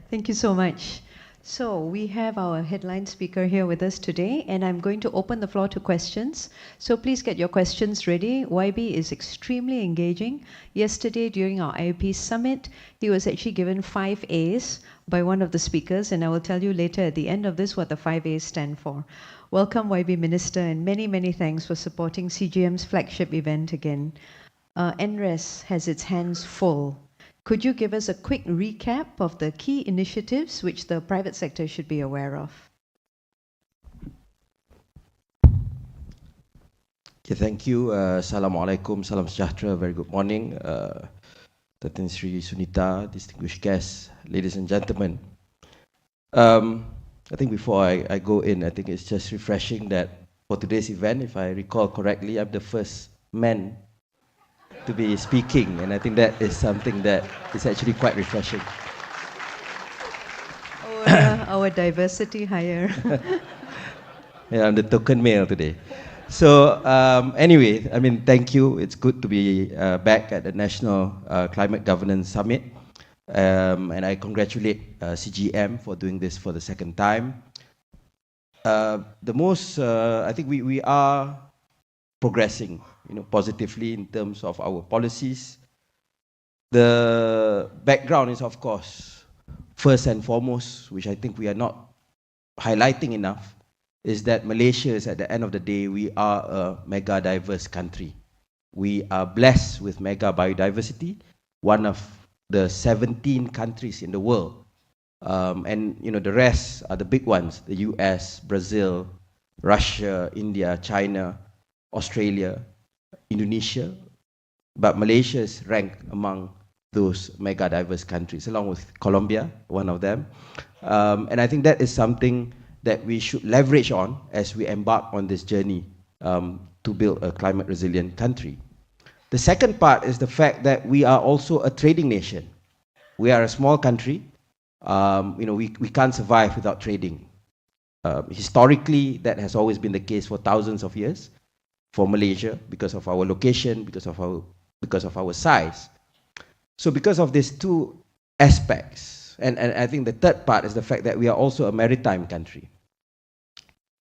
Thank you so much. So we have our headline speaker here with us today, and I'm going to open the floor to questions. So please get your questions ready. YB is extremely engaging. Yesterday during our IOP summit, he was actually given 5 A's by one of the speakers, and I will tell you later at the end of this what the 5 A's stand for. Welcome, YB Minister, and many, many thanks for supporting CGM's flagship event again. NRES has its hands full. Could you give us a quick recap of the key initiatives which the private sector should be aware of? Okay, thank you. Assalamualaikum, salam sejahtera, very good morning. Datin Sri Sunita, distinguished guests, ladies and gentlemen. I think before I go in, I think it's just refreshing that for today's event, if I recall correctly, I'm the first man to be speaking, and I think that is something that is actually quite refreshing. Our diversity higher. Yeah, I'm the token male today. So anyway, I mean, thank you. It's good to be back at the National Climate Governance Summit. And I congratulate CGM for doing this for the second time. I think we are progressing, positively in terms of our policies. The background is, of course, first and foremost, which I think we are not highlighting enough, is that Malaysia is, at the end of the day, we are a mega diverse country. We are blessed with mega biodiversity, one of the 17 countries in the world. And the rest are the big ones, the US, Brazil, Russia, India, China, Australia, Indonesia, but Malaysia is ranked among those mega diverse countries, along with Colombia, one of them. And I think that is something that we should leverage on as we embark on this journey to build a climate resilient country. The second part is the fact that we are also a trading nation. We are a small country. We can't survive without trading. Historically, that has always been the case for thousands of years for Malaysia, because of our location, because of our size. So because of these two aspects, and I think the third part is the fact that we are also a maritime country.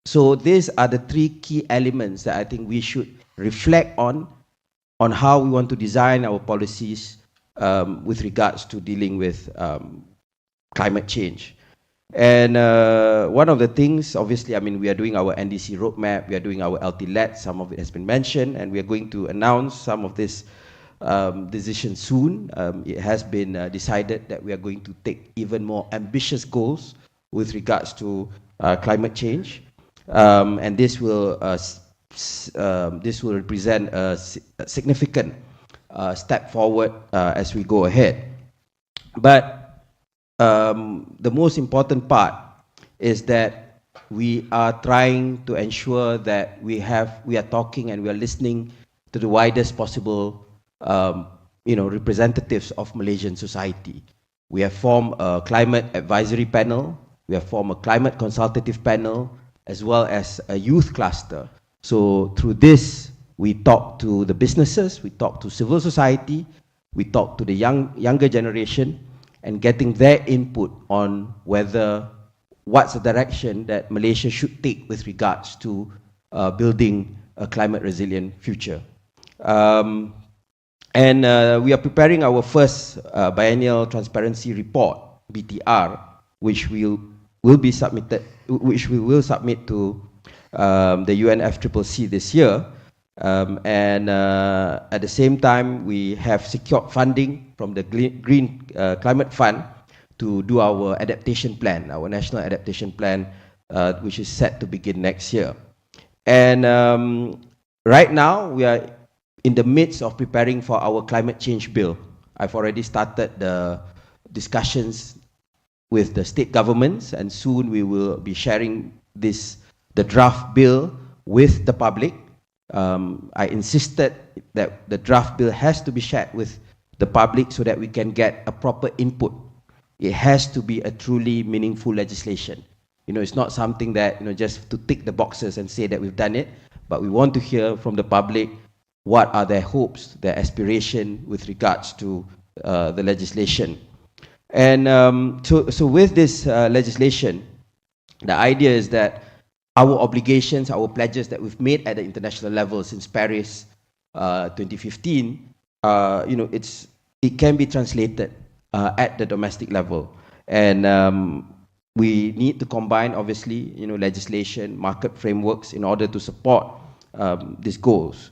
So these are the three key elements that I think we should reflect on how we want to design our policies with regards to dealing with climate change. And one of the things, obviously, I mean, we are doing our NDC roadmap, we are doing our LT-LED, some of it has been mentioned, and we are going to announce some of this decisions soon. It has been decided that we are going to take even more ambitious goals with regards to climate change. And this will represent a significant step forward as we go ahead. But the most important part is that we are trying to ensure that we are talking and we are listening to the widest possible representatives of Malaysian society. We have formed a climate advisory panel, we have formed a climate consultative panel, as well as a youth cluster. So through this, we talk to the businesses, we talk to civil society, we talk to the younger generation, and getting their input on what's the direction that Malaysia should take with regards to building a climate resilient future. And we are preparing our first biennial transparency report, BTR, which we will submit to the UNFCCC this year. And at the same time, we have secured funding from the Green Climate Fund to do our adaptation plan, our national adaptation plan, which is set to begin next year. And right now, we are in the midst of preparing for our climate change bill. I've already started the discussions with the state governments, and soon we will be sharing the draft bill with the public. I insisted that the draft bill has to be shared with the public so that we can get a proper input. It has to be a truly meaningful legislation. It's not something that, just to tick the boxes and say that we've done it, but we want to hear from the public what are their hopes, their aspiration with regards to the legislation. And so with this legislation, the idea is that our obligations, our pledges that we've made at the international level since Paris 2015, it can be translated at the domestic level. And we need to combine, obviously, legislation, market frameworks in order to support these goals.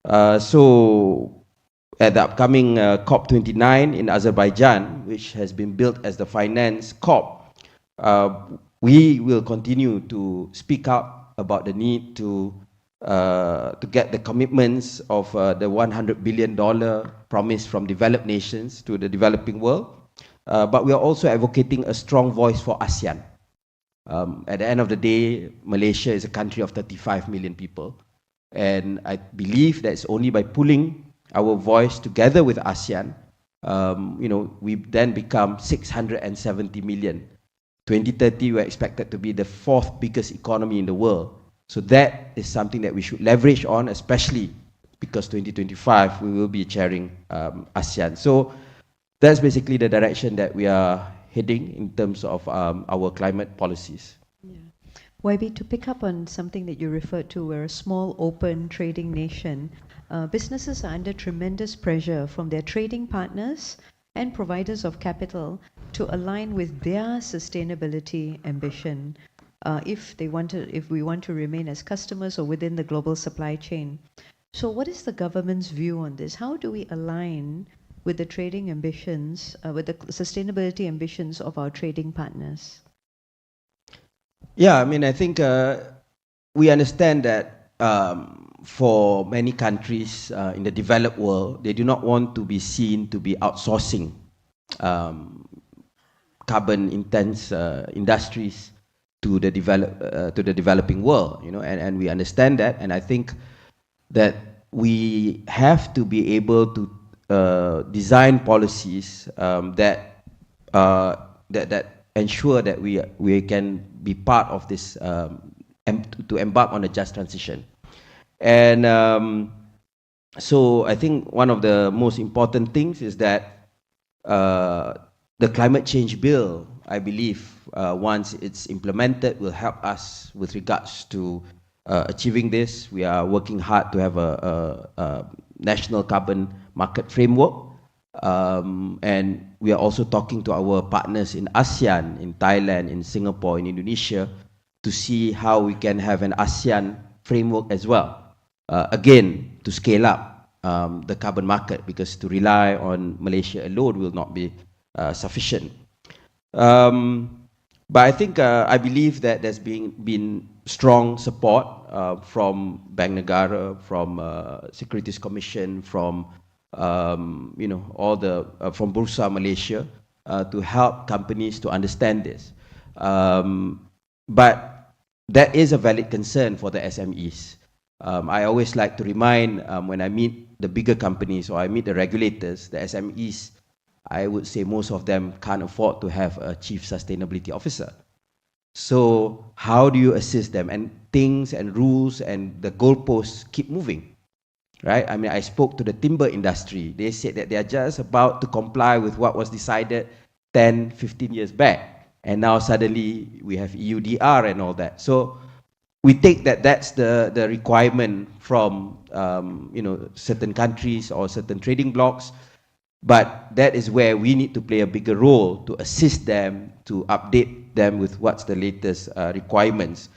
So at the upcoming COP29 in Azerbaijan, which has been built as the finance COP, we will continue to speak up about the need to get the commitments of the $100 billion promise from developed nations to the developing world. But we are also advocating a strong voice for ASEAN. At the end of the day, Malaysia is a country of 35 million people. And I believe that it's only by pulling our voice together with ASEAN, we then become 670 million. 2030, we're expected to be the 4th biggest economy in the world. So that is something that we should leverage on, especially because 2025, we will be chairing ASEAN. So that's basically the direction that we are heading in terms of our climate policies. Yeah. YB, to pick up on something that you referred to, we're a small, open trading nation. Businesses are under tremendous pressure from their trading partners and providers of capital to align with their sustainability ambition if we want to remain as customers or within the global supply chain. So what is the government's view on this? How do we align with the trading ambitions, with the sustainability ambitions of our trading partners? Yeah, I mean, I think we understand that for many countries in the developed world, they do not want to be seen to be outsourcing carbon-intense industries to the developing world, and we understand that, and I think that we have to be able to design policies that ensure that we can be part of this to embark on a just transition. And so I think one of the most important things is that the climate change bill, I believe, once it's implemented, will help us with regards to achieving this. We are working hard to have a national carbon market framework. And we are also talking to our partners in ASEAN, in Thailand, in Singapore, in Indonesia, to see how we can have an ASEAN framework as well. Again, to scale up the carbon market, because to rely on Malaysia alone will not be sufficient. But I think I believe that there's been strong support from Bank Negara, from Securities Commission, from all the from Bursa Malaysia to help companies to understand this. But that is a valid concern for the SMEs. I always like to remind when I meet the bigger companies or I meet the regulators, the SMEs, I would say most of them can't afford to have a chief sustainability officer. So how do you assist them? And things and rules and the goalposts keep moving, right? I mean, I spoke to the timber industry. They said that they are just about to comply with what was decided 10, 15 years back. And now suddenly we have EUDR and all that. So we take that that's the requirement from certain countries or certain trading blocks. But that is where we need to play a bigger role to assist them, to update them with what's the latest requirements.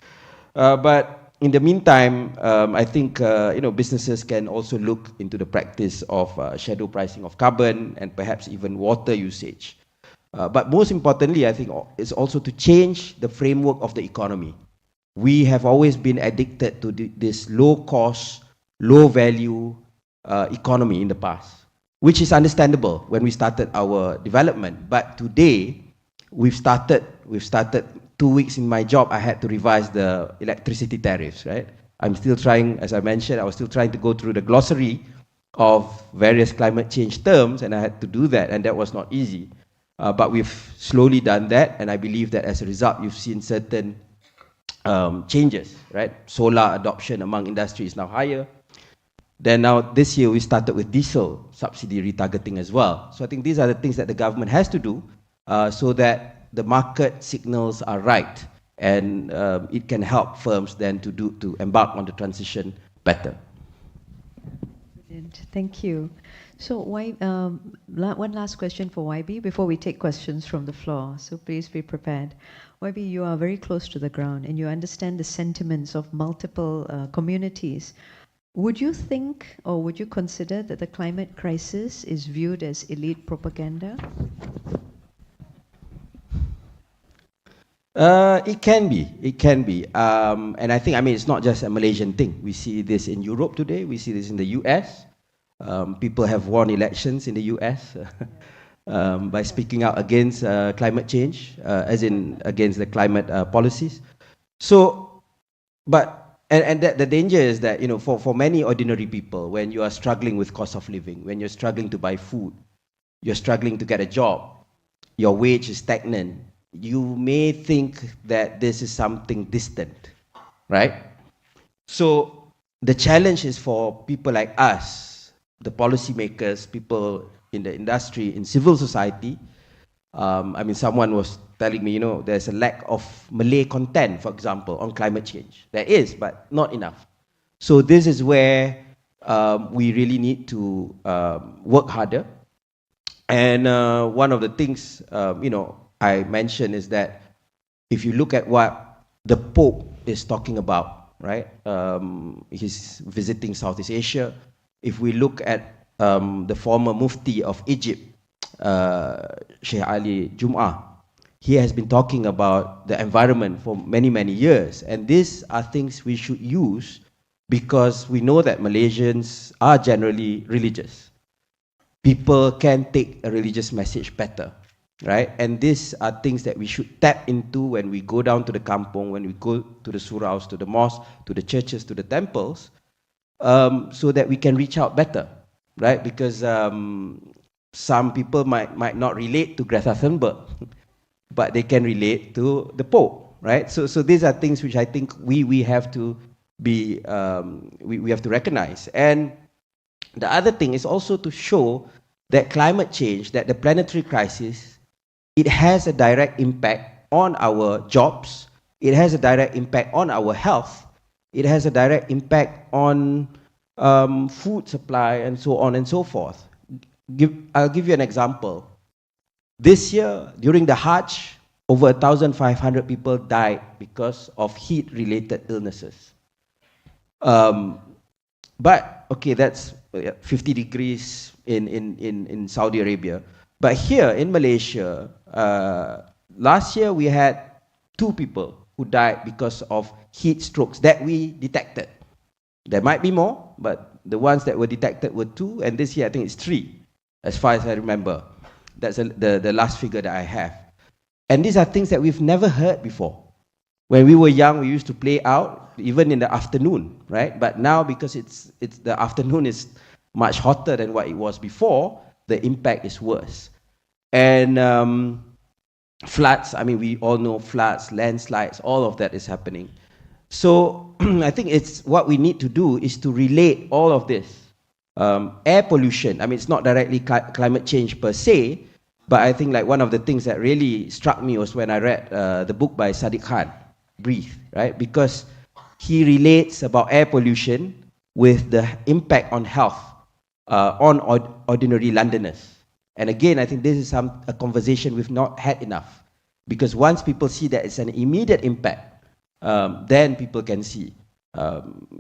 But in the meantime, I think businesses can also look into the practice of shadow pricing of carbon and perhaps even water usage. But most importantly, I think it's also to change the framework of the economy. We have always been addicted to this low-cost, low-value economy in the past, which is understandable when we started our development. But today, we've started 2 weeks in my job, I had to revise the electricity tariffs, right? I'm still trying, as I mentioned, I was still trying to go through the glossary of various climate change terms, and I had to do that, and that was not easy. But we've slowly done that, and I believe that as a result, you've seen certain changes, right? Solar adoption among industry is now higher. Then now this year we started with diesel subsidy retargeting as well. So I think these are the things that the government has to do so that the market signals are right, and it can help firms then to embark on the transition better. Brilliant. Thank you. So, one last question for YB before we take questions from the floor. So, please be prepared. YB, you are very close to the ground and you understand the sentiments of multiple communities. Would you think or would you consider that the climate crisis is viewed as elite propaganda? It can be. It can be. And I think, I mean, it's not just a Malaysian thing. We see this in Europe today. We see this in the US. People have won elections in the US by speaking out against climate change, as in against the climate policies. So, and the danger is that, you know, for many ordinary people, when you are struggling with cost of living, when you're struggling to buy food, you're struggling to get a job, your wage is stagnant, you may think that this is something distant, right? So the challenge is for people like us, the policymakers, people in the industry, in civil society. I mean, someone was telling me, you know, there's a lack of Malay content, for example, on climate change. There is, but not enough. So this is where we really need to work harder. And one of the things, you know, I mentioned is that if you look at what the Pope is talking about, right? He's visiting Southeast Asia. If we look at the former Mufti of Egypt, Sheikh Ali Jum'ah, he has been talking about the environment for many, many years. And these are things we should use because we know that Malaysians are generally religious. People can take a religious message better, right? And these are things that we should tap into when we go down to the kampong, when we go to the suraus, to the mosques, to the churches, to the temples, so that we can reach out better, right? Because some people might not relate to Greta Thunberg, but they can relate to the Pope, right? So these are things which I think we have to be, we have to recognize. And the other thing is also to show that climate change, that the planetary crisis, it has a direct impact on our jobs, it has a direct impact on our health, it has a direct impact on food supply and so on and so forth. I'll give you an example. This year, during the Hajj, over 1,500 people died because of heat-related illnesses. But, okay, that's 50 degrees in Saudi Arabia. But here in Malaysia, last year we had 2 people who died because of heat strokes that we detected. There might be more, but the ones that were detected were 2, and this year I think it's 3, as far as I remember. That's the last figure that I have. And these are things that we've never heard before. When we were young, we used to play out, even in the afternoon, right? But now, because it's the afternoon is much hotter than what it was before, the impact is worse. And floods, I mean, we all know floods, landslides, all of that is happening. So I think it's what we need to do is to relate all of this. Air pollution, I mean, it's not directly climate change per se, but I think like one of the things that really struck me was when I read the book by Sadiq Khan, Breathe, right? Because he relates about air pollution with the impact on health on ordinary Londoners. And again, I think this is a conversation we've not had enough. Because once people see that it's an immediate impact, then people can see,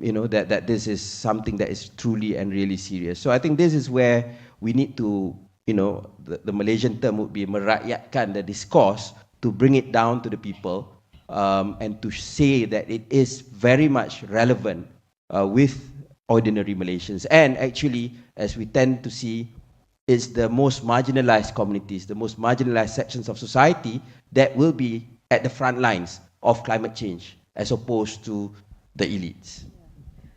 you know, that this is something that is truly and really serious. So I think this is where we need to, you know, the Malaysian term would be merakyatkan the discourse, to bring it down to the people, and to say that it is very much relevant with ordinary Malaysians. And actually, as we tend to see, it's the most marginalized communities, the most marginalized sections of society that will be at the front lines of climate change, as opposed to the elites.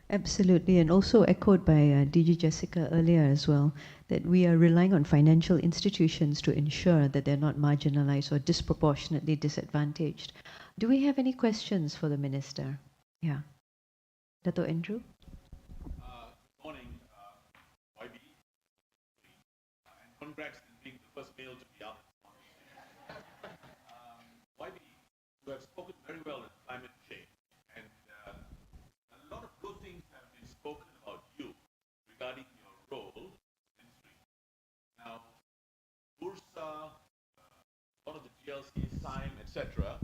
Absolutely, and also echoed by DG Jessica earlier as well, that we are relying on financial institutions to ensure that they're not marginalized or disproportionately disadvantaged. Do we have any questions for the Minister? Yeah. Dato' Andrew? Morning, YB. And congrats on being the first male to be up. have spoken very well on climate change, and a lot of good things have been spoken about you regarding your role in industry. Now, Bursa, a lot of the GLCs, SIME, etc.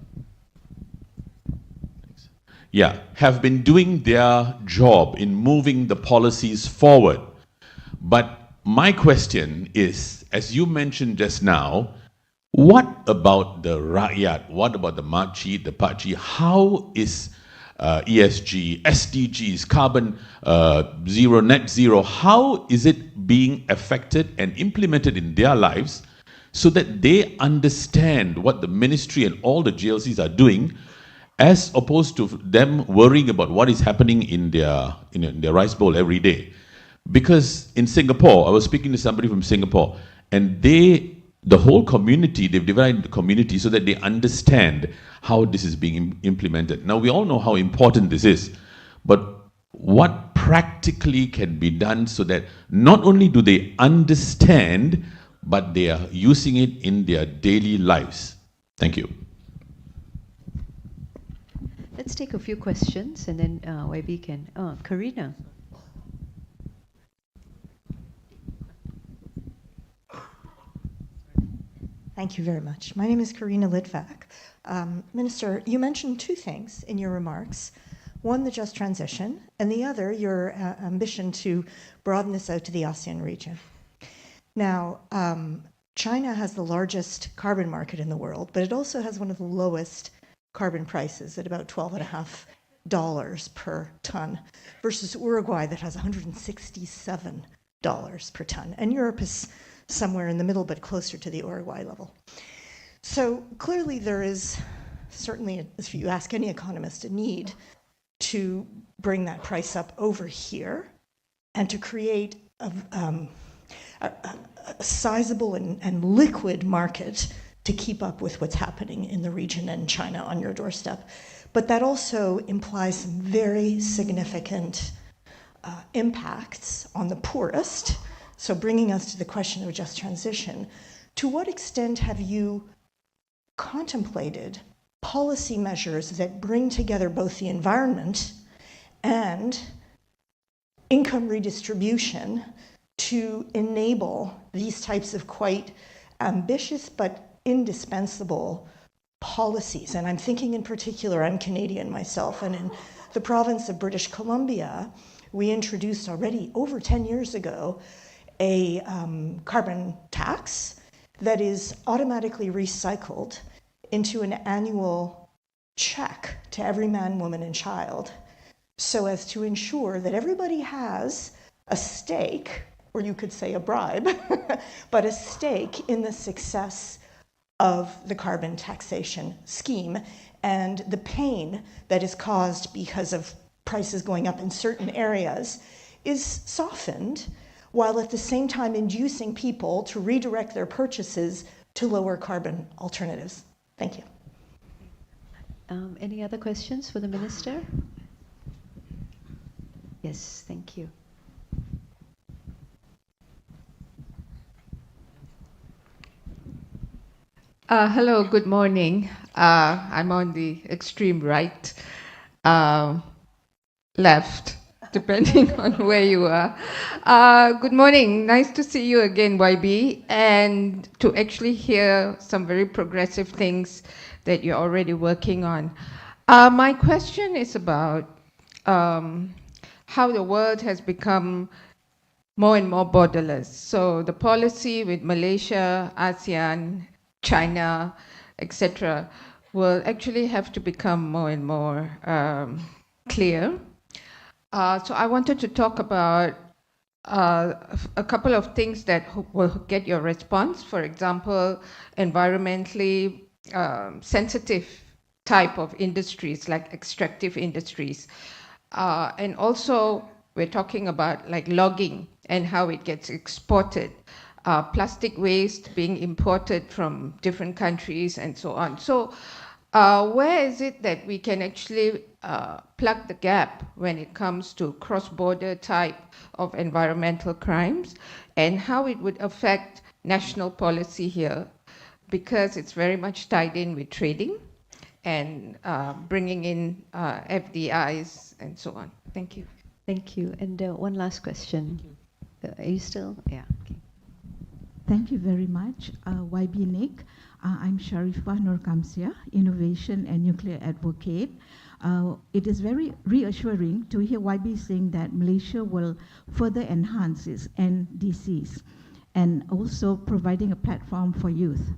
Yeah, have been doing their job in moving the policies forward. But my question is, as you mentioned just now, what about the rakyat? What about the makcik, the pakcik? How is ESG, SDGs, carbon zero, net zero, how is it being affected and implemented in their lives so that they understand what the ministry and all the GLCs are doing, as opposed to them worrying about what is happening in their rice bowl every day? Because in Singapore, I was speaking to somebody from Singapore, and the whole community, they've divided the community so that they understand how this is being implemented. Now, we all know how important this is, but what practically can be done so that not only do they understand, but they are using it in their daily lives? Thank you. Let's take a few questions and then YB can. Karina. Thank you very much. My name is Karina Litvak. Minister, you mentioned two things in your remarks. One, the just transition, and the other, your ambition to broaden this out to the ASEAN region. Now, China has the largest carbon market in the world, but it also has one of the lowest carbon prices at about $12.5 per ton, versus Uruguay that has $167 per ton. And Europe is somewhere in the middle, but closer to the Uruguay level. So clearly there is certainly, if you ask any economist, a need to bring that price up over here and to create a sizable and liquid market to keep up with what's happening in the region and China on your doorstep. But that also implies some very significant impacts on the poorest. So bringing us to the question of just transition, to what extent have you contemplated policy measures that bring together both the environment and income redistribution to enable these types of quite ambitious but indispensable policies? And I'm thinking in particular, I'm Canadian myself, and in the province of British Columbia, we introduced already over 10 years ago a carbon tax that is automatically recycled into an annual check to every man, woman, and child, so as to ensure that everybody has a stake, or you could say a bribe, but a stake in the success of the carbon taxation scheme and the pain that is caused because of prices going up in certain areas is softened, while at the same time inducing people to redirect their purchases to lower carbon alternatives. Thank you. Any other questions for the Minister? Yes, thank you. Hello, good morning. I'm on the extreme right, left, depending on where you are. Good morning. Nice to see you again, YB, and to actually hear some very progressive things that you're already working on. My question is about how the world has become more and more borderless. So the policy with Malaysia, ASEAN, China, etc., will actually have to become more and more clear. So I wanted to talk about a couple of things that will get your response. For example, environmentally sensitive type of industries like extractive industries. And also we're talking about like logging and how it gets exported. Plastic waste being imported from different countries and so on. So where is it that we can actually plug the gap when it comes to cross-border type of environmental crimes, and how it would affect national policy here, because it's very much tied in with trading and bringing in FDIs and so on. Thank you. Thank you. And one last question. Are you still? Yeah. Okay. Thank you very much, YB Nik. I'm Sharifah Nur Kamsia, Innovation and Nuclear Advocate. It is very reassuring to hear YB saying that Malaysia will further enhance its NDCs and also providing a platform for youth.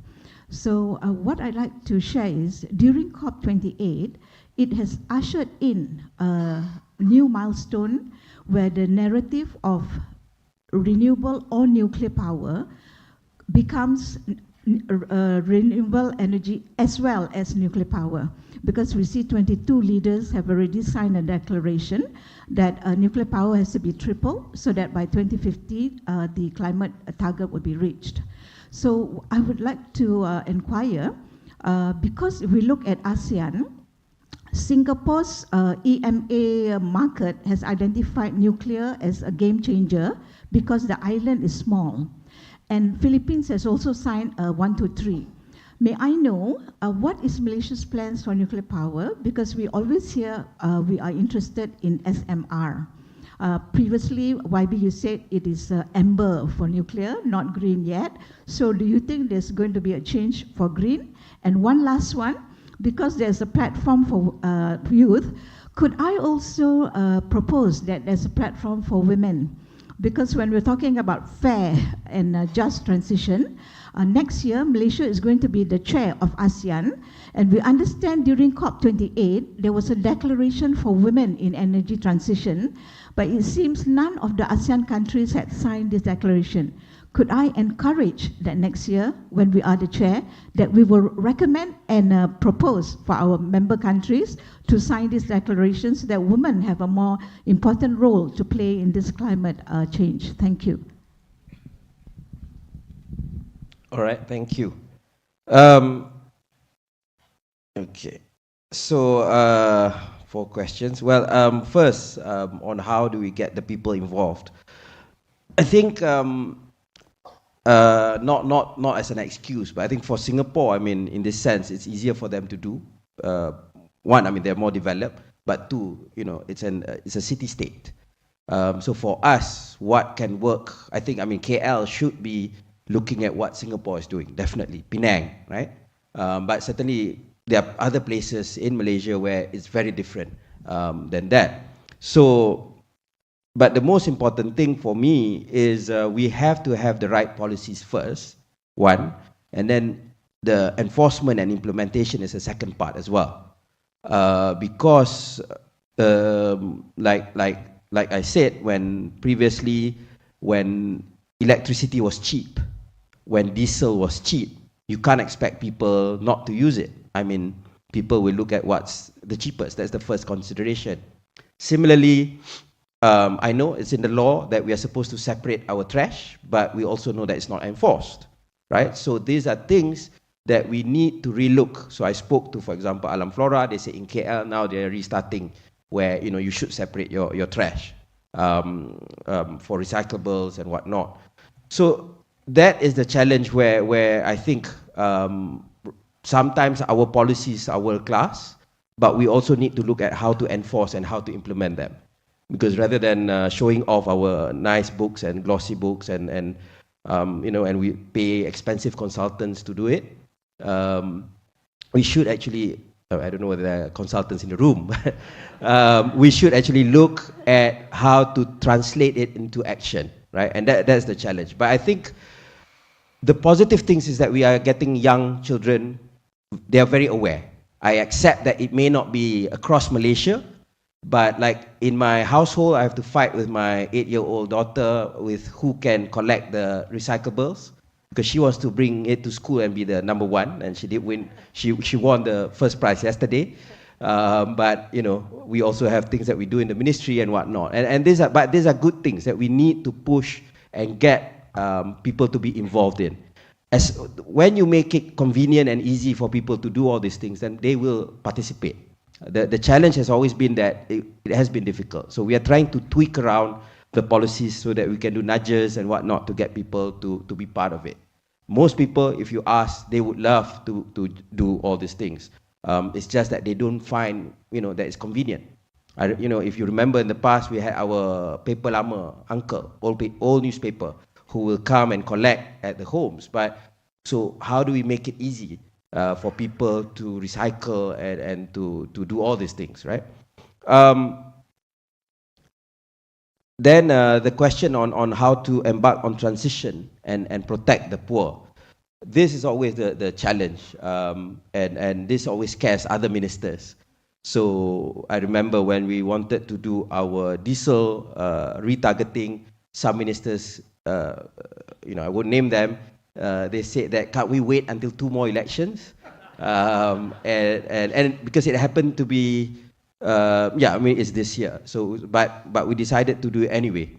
So what I'd like to share is during COP28, it has ushered in a new milestone where the narrative of renewable or nuclear power becomes renewable energy as well as nuclear power, because we see 22 leaders have already signed a declaration that nuclear power has to be tripled so that by 2050 the climate target will be reached. So I would like to inquire, because if we look at ASEAN, Singapore's EMA market has identified nuclear as a game changer because the island is small. And Philippines has also signed 123. May I know what is Malaysia's plans for nuclear power? Because we always hear we are interested in SMR. Previously, YB, you said it is amber for nuclear, not green yet. So do you think there's going to be a change for green? And one last one, because there's a platform for youth, could I also propose that there's a platform for women? Because when we're talking about fair and just transition, next year Malaysia is going to be the chair of ASEAN, and we understand during COP28 there was a declaration for women in energy transition, but it seems none of the ASEAN countries had signed this declaration. Could I encourage that next year, when we are the chair, that we will recommend and propose for our member countries to sign these declarations so that women have a more important role to play in this climate change? Thank you. All right, thank you. Okay, so 4 questions. Well, first, on how do we get the people involved? I think not as an excuse, but I think for Singapore, I mean, in this sense, it's easier for them to do. One, I mean, they're more developed, but two, you know, it's a city-state. So for us, what can work? I think, I mean, KL should be looking at what Singapore is doing, definitely. Penang, right? But certainly, there are other places in Malaysia where it's very different than that. So, but the most important thing for me is we have to have the right policies first, one, and then the enforcement and implementation is the second part as well. Because, like I said, when electricity was cheap, when diesel was cheap, you can't expect people not to use it. I mean, people will look at what's the cheapest. That's the first consideration. Similarly, I know it's in the law that we are supposed to separate our trash, but we also know that it's not enforced, right? So these are things that we need to relook. So I spoke to, for example, Alam Flora. They say in KL now they're restarting where, you know, you should separate your trash for recyclables and whatnot. So that is the challenge where I think sometimes our policies are world class, but we also need to look at how to enforce and how to implement them. Because rather than showing off our nice books and glossy books and you know, and we pay expensive consultants to do it, we should actually, I don't know whether there are consultants in the room, but we should actually look at how to translate it into action, right? And that's the challenge. But I think the positive things is that we are getting young children, they are very aware. I accept that it may not be across Malaysia, but like in my household, I have to fight with my 8-year-old daughter with who can collect the recyclables, because she wants to bring it to school and be the number one, and she did win. She won the first prize yesterday. But you know, we also have things that we do in the ministry and whatnot. And these are good things that we need to push and get people to be involved in. As when you make it convenient and easy for people to do all these things, then they will participate. The challenge has always been that it has been difficult. So we are trying to tweak around the policies so that we can do nudges and whatnot to get people to be part of it. Most people, if you ask, they would love to do all these things. It's just that they don't find, that it's convenient. If you remember in the past, we had our paper lama uncle, old newspaper, who will come and collect at the homes. But so how do we make it easy for people to recycle and to do all these things, right? Then the question on how to embark on transition and protect the poor. This is always the challenge, and this always scares other ministers. So I remember when we wanted to do our diesel retargeting, some ministers, I won't name them, they said that can't we wait until 2 more elections? And because it happened to be, it's this year. So, but we decided to do it anyway.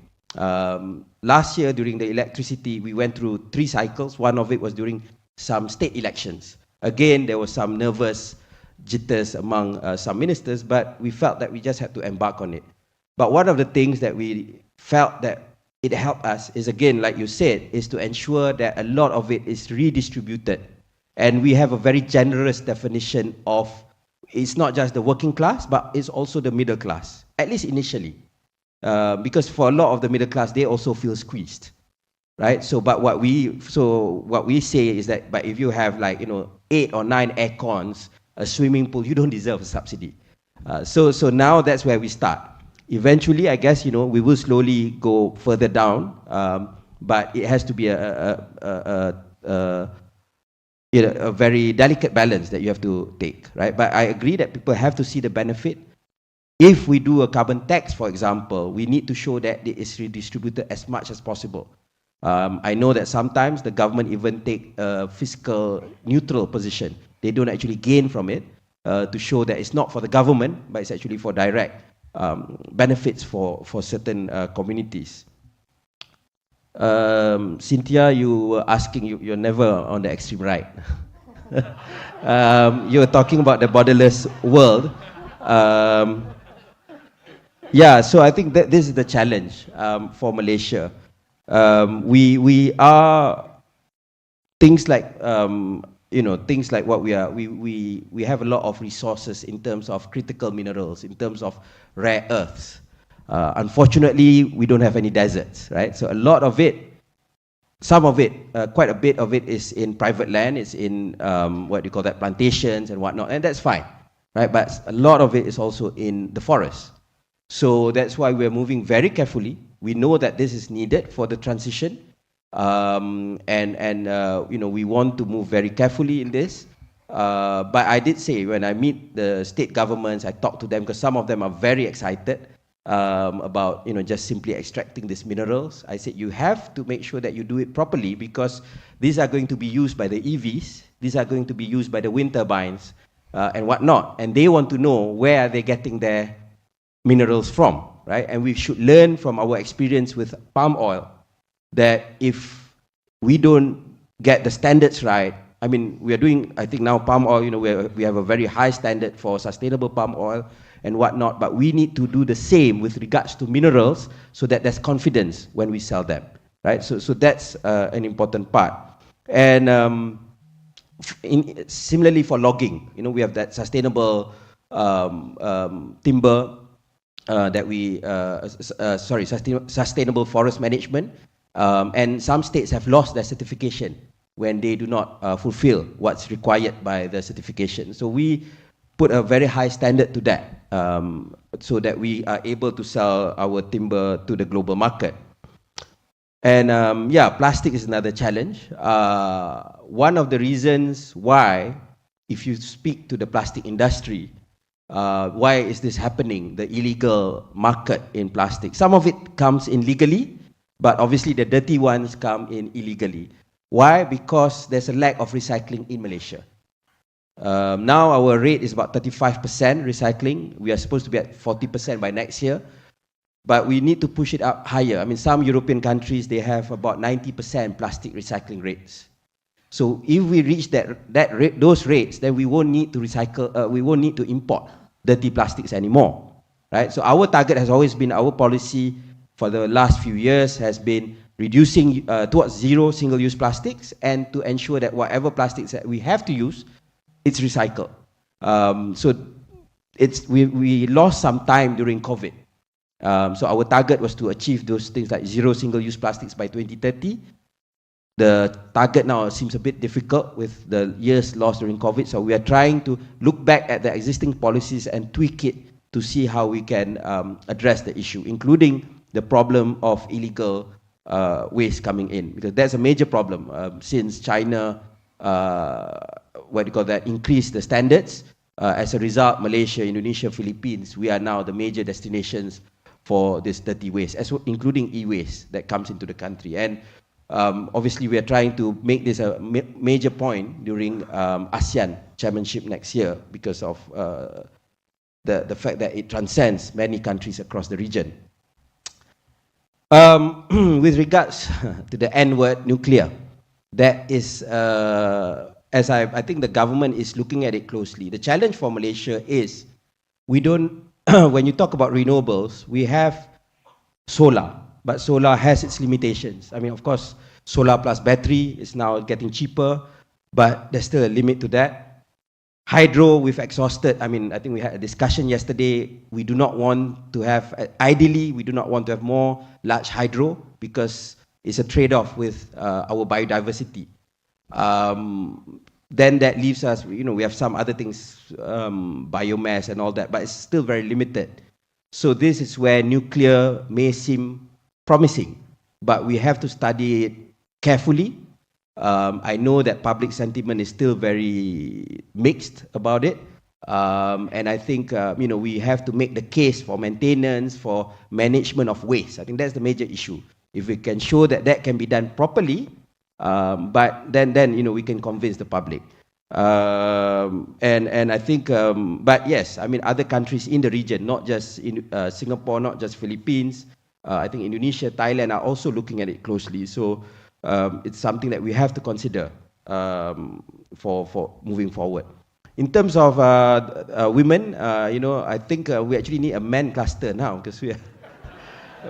Last year during the electricity, we went through 3 cycles. One of it was during some state elections. Again, there was some nervous jitters among some ministers, but we felt that we just had to embark on it. But one of the things that we felt that it helped us is, again, like you said, is to ensure that a lot of it is redistributed. And we have a very generous definition of, it's not just the working class, but it's also the middle class, at least initially. Because for a lot of the middle class, they also feel squeezed, right? So, but what we say is that, but if you have 8 or 9 aircons, a swimming pool, you don't deserve a subsidy. So now that's where we start. Eventually, I guess, we will slowly go further down, but it has to be a very delicate balance that you have to take, right? But I agree that people have to see the benefit. If we do a carbon tax, for example, we need to show that it is redistributed as much as possible. I know that sometimes the government even take a fiscal neutral position. They don't actually gain from it to show that it's not for the government, but it's actually for direct benefits for certain communities. Cynthia, you were asking, you're never on the extreme right. You were talking about the borderless world. So I think that this is the challenge for Malaysia. We are things like things like what we are. We have a lot of resources in terms of critical minerals, in terms of rare earths. Unfortunately, we don't have any deserts, right? So a lot of it, some of it, quite a bit of it is in private land. It's in plantations and whatnot, and that's fine, right? But a lot of it is also in the forest. So that's why we're moving very carefully. We know that this is needed for the transition, we want to move very carefully in this. But I did say when I meet the state governments, I talk to them because some of them are very excited about just simply extracting these minerals. I said you have to make sure that you do it properly because these are going to be used by the EVs, these are going to be used by the wind turbines and whatnot, and they want to know where are they getting their minerals from, right? And we should learn from our experience with palm oil that if we don't get the standards right, we are doing, I think now palm oil, we have a very high standard for sustainable palm oil and whatnot, but we need to do the same with regards to minerals so that there's confidence when we sell them, right? So that's an important part. And similarly for logging, we have that sustainable timber that we, sustainable forest management, and some states have lost their certification when they do not fulfill what's required by the certification. So we put a very high standard to that, so that we are able to sell our timber to the global market. And plastic is another challenge. One of the reasons why, if you speak to the plastic industry, why is this happening, the illegal market in plastic? Some of it comes in legally, but obviously the dirty ones come in illegally. Why? Because there's a lack of recycling in Malaysia. Now our rate is about 35% recycling. We are supposed to be at 40% by next year, but we need to push it up higher. Some European countries, they have about 90% plastic recycling rates. So if we reach those rates, then we won't need to recycle, we won't need to import dirty plastics anymore, right? So our target has always been, our policy for the last few years has been reducing towards 0 single-use plastics and to ensure that whatever plastics that we have to use, it's recycled. So we lost some time during COVID. So our target was to achieve those things like zero single-use plastics by 2030. The target now seems a bit difficult with the years lost during COVID. So we are trying to look back at the existing policies and tweak it to see how we can address the issue, including the problem of illegal waste coming in, because that's a major problem since China, increased the standards. As a result, Malaysia, Indonesia, Philippines, we are now the major destinations for this dirty waste, including e-waste that comes into the country. And obviously, we are trying to make this a major point during ASEAN chairmanship next year because of the fact that it transcends many countries across the region. With regards to the N-word, nuclear, that is, as I think the government is looking at it closely. The challenge for Malaysia is we don't, when you talk about renewables, we have solar, but solar has its limitations. I mean, of course, solar plus battery is now getting cheaper, but there's still a limit to that. Hydro, we've exhausted. I mean, I think we had a discussion yesterday. We do not want to have, ideally, we do not want to have more large hydro because it's a trade-off with our biodiversity. Then that leaves us, we have some other things, biomass and all that, but it's still very limited. So this is where nuclear may seem promising, but we have to study it carefully. I know that public sentiment is still very mixed about it. And I think, we have to make the case for maintenance, for management of waste. I think that's the major issue. If we can show that that can be done properly, but then we can convince the public. And I think, but yes, I mean, other countries in the region, not just in Singapore, not just Philippines, I think Indonesia, Thailand are also looking at it closely. So it's something that we have to consider for moving forward. In terms of women, I think we actually need a men cluster now because we are.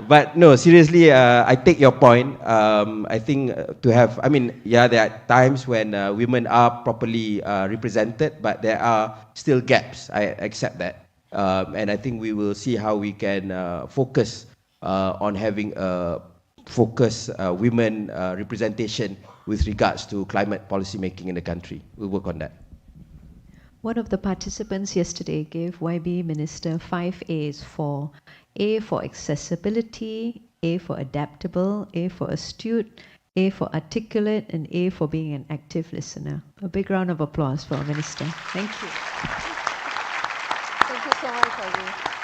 But no, seriously, I take your point. I think to have, there are times when women are properly represented, but there are still gaps. I accept that. And I think we will see how we can focus on having a focused women representation with regards to climate policy making in the country. We'll work on that. One of the participants yesterday gave YB Minister 5 A's for A for accessibility, A for adaptable, A for astute, A for articulate, and A for being an active listener. A big round of applause for our Minister. Thank you. Thank you so much, YB.